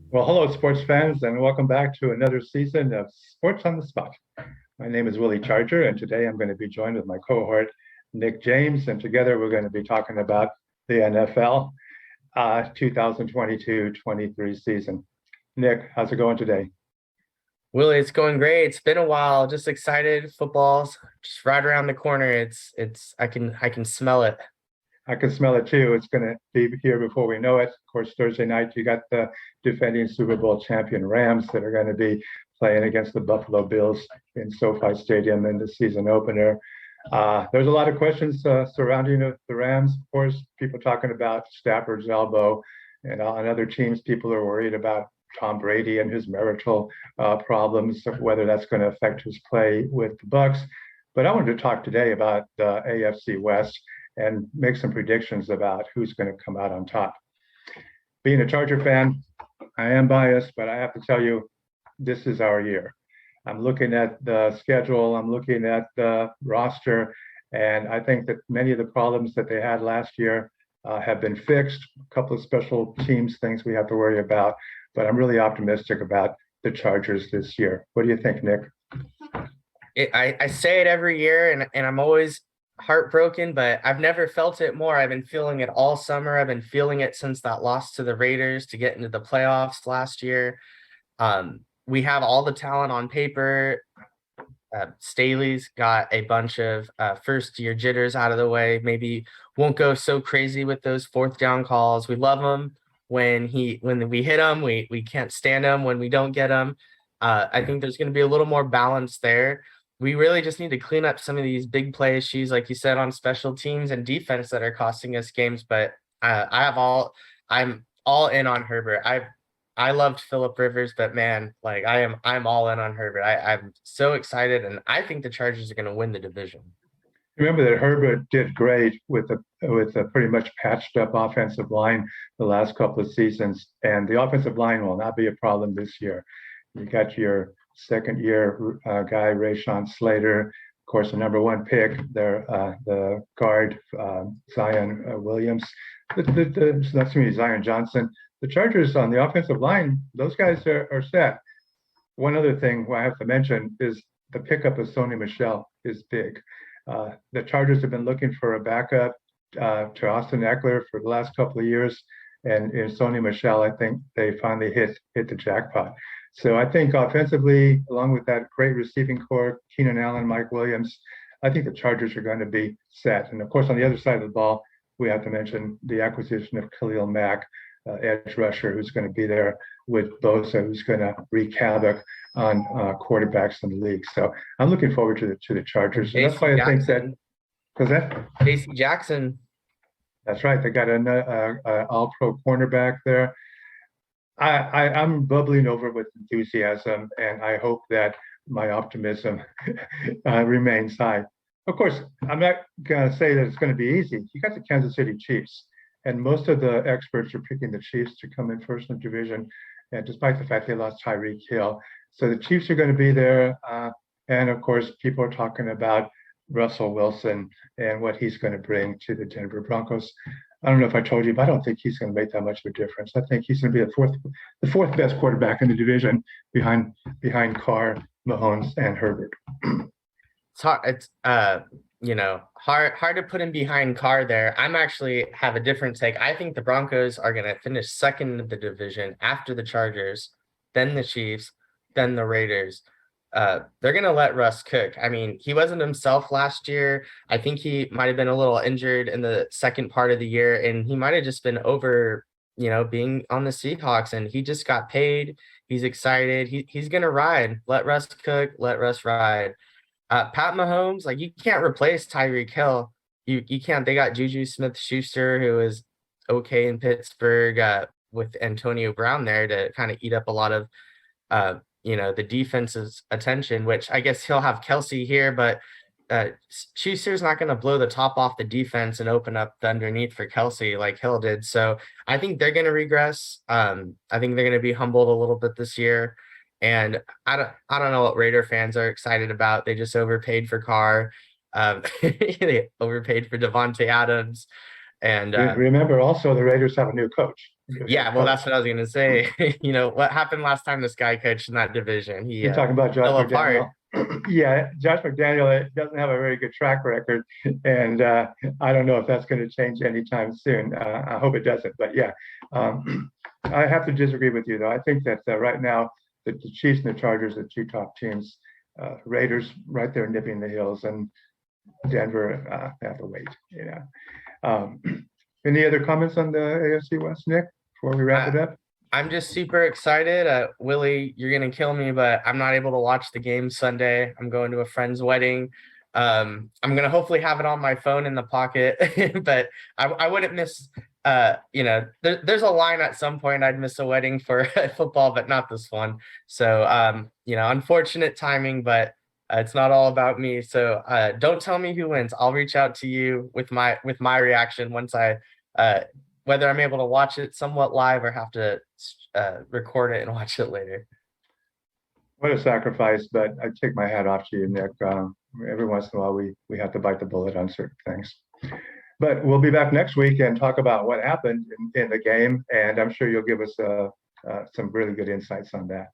Well, hello, sports fans, and welcome back to another season of Sports on the Spot. My name is Willie Charger, and today I'm going to be joined with my cohort, Nick James, and together we're going to be talking about the NFL 2022-23 season. Nick, how's it going today? Willie, it's going great. It's been a while. Just excited. Football's just right around the corner. I can smell it. I can smell it too. It's going to be here before we know it. Of course, Thursday night, you got the defending Super Bowl champion Rams that are going to be playing against the Buffalo Bills in SoFi Stadium in the season opener. There's a lot of questions surrounding the Rams. Of course, people talking about Stafford's elbow, and on other teams, people are worried about Tom Brady and his marital problems, whether that's going to affect his play with the Bucks. But I wanted to talk today about the AFC West and make some predictions about who's going to come out on top. Being a Charger fan, I am biased, but I have to tell you, this is our year. I'm looking at the schedule, I'm looking at the roster, and I think that many of the problems that they had last year have been fixed. A couple of special teams things we have to worry about, but I'm really optimistic about the Chargers this year. What do you think, Nick? I say it every year, and I'm always heartbroken, but I've never felt it more. I've been feeling it all summer. I've been feeling it since that loss to the Raiders to get into the playoffs last year. We have all the talent on paper. Staley's got a bunch of first-year jitters out of the way. Maybe won't go so crazy with those fourth down calls. We love him when we hit him. We can't stand him when we don't get him. I think there's going to be a little more balance there. We really just need to clean up some of these big play issues, like you said, on special teams and defense that are costing us games. But I'm all in on Herbert. I loved Phillip Rivers, but man, like I'm all in on Herbert. I'm so excited, and I think the Chargers are going to win the division. Remember that Herbert did great with a pretty much patched up offensive line the last couple of seasons, and the offensive line will not be a problem this year. You got your second year guy, Rashawn Slater, of course, the number one pick there, the guard, Zion Williams, excuse me, Zion Johnson. The Chargers on the offensive line, those guys are set. One other thing I have to mention is the pickup of Sony Michel is big. The Chargers have been looking for a backup to Austin Eckler for the last couple of years, and in Sony Michel, I think they finally hit the jackpot. So I think offensively, along with that great receiving core, Keenan Allen, Mike Williams, I think the Chargers are going to be set. And of course, on the other side of the ball, we have to mention the acquisition of Khalil Mack, edge rusher, who's going to be there with Bosa, who's going to wreak havoc on quarterbacks in the league. So I'm looking forward to the Chargers, and that's why I think that because J.C. Jackson. That's right. They got an all-pro cornerback there. I'm bubbling over with enthusiasm, and I hope that my optimism remains high. Of course, I'm not going to say that it's going to be easy. You got the Kansas City Chiefs, and most of the experts are picking the Chiefs to come in first in the division, and despite the fact they lost Tyreek Hill. So the Chiefs are going to be there, and of course, people are talking about Russell Wilson and what he's going to bring to the Denver Broncos. I don't know if I told you, but I don't think he's going to make that much of a difference. I think he's going to be the fourth best quarterback in the division behind Carr, Mahomes, and Herbert. It's hard. It's hard to put him behind Carr there. I'm actually have a different take. I think the Broncos are going to finish second in the division after the Chargers, then the Chiefs, then the Raiders. They're going to let Russ cook. I mean, he wasn't himself last year. I think he might have been a little injured in the second part of the year, and he might have just been over, being on the Seahawks, and he just got paid. He's excited. He's going to ride. Let Russ cook. Let Russ ride. Pat Mahomes, like you can't replace Tyreek Hill. You can't. They got Juju Smith-Schuster, who is okay in Pittsburgh, with Antonio Brown there to kind of eat up a lot of the defense's attention, which I guess he'll have Kelsey here, but Schuster's not going to blow the top off the defense and open up the underneath for Kelsey like Hill did. So I think they're going to regress. I think they're going to be humbled a little bit this year. And I don't know what Raider fans are excited about. They just overpaid for Carr. They overpaid for Devontae Adams. And remember also the Raiders have a new coach. Yeah, well, that's what I was gonna say. You know, what happened last time this guy coached in that division? He You're talking about Josh fell apart. McDaniel. Yeah, Josh McDaniel doesn't have a very good track record, and I don't know if that's going to change anytime soon. I hope it doesn't, but yeah, I have to disagree with you though. I think that right now the Chiefs and the Chargers are the two top teams. Raiders right there nipping the heels, and Denver have to wait. You know. Any other comments on the AFC West, Nick, before we wrap it up? I'm just super excited. Willie, you're gonna kill me, but I'm not able to watch the game Sunday. I'm going to a friend's wedding. I'm gonna hopefully have it on my phone in the pocket, but I wouldn't miss. You know, there's a line at some point I'd miss a wedding for football, but not this one. So, you know, unfortunate timing, but it's not all about me. So, don't tell me who wins. I'll reach out to you with my reaction once I whether I'm able to watch it somewhat live or have to record it and watch it later. What a sacrifice, but I take my hat off to you, Nick. Every once in a while, we have to bite the bullet on certain things. But we'll be back next week and talk about what happened in the game, and I'm sure you'll give us some really good insights on that.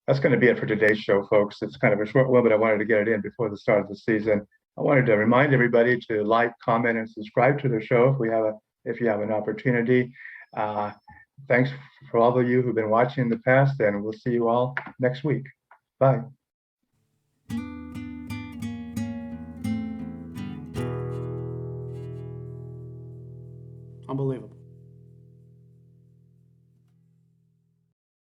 That's going to be it for today's show, folks. It's kind of a short one, but I wanted to get it in before the start of the season. I wanted to remind everybody to like, comment, and subscribe to the show if you have an opportunity. Thanks for all of you who've been watching in the past, and we'll see you all next week. Bye. Unbelievable.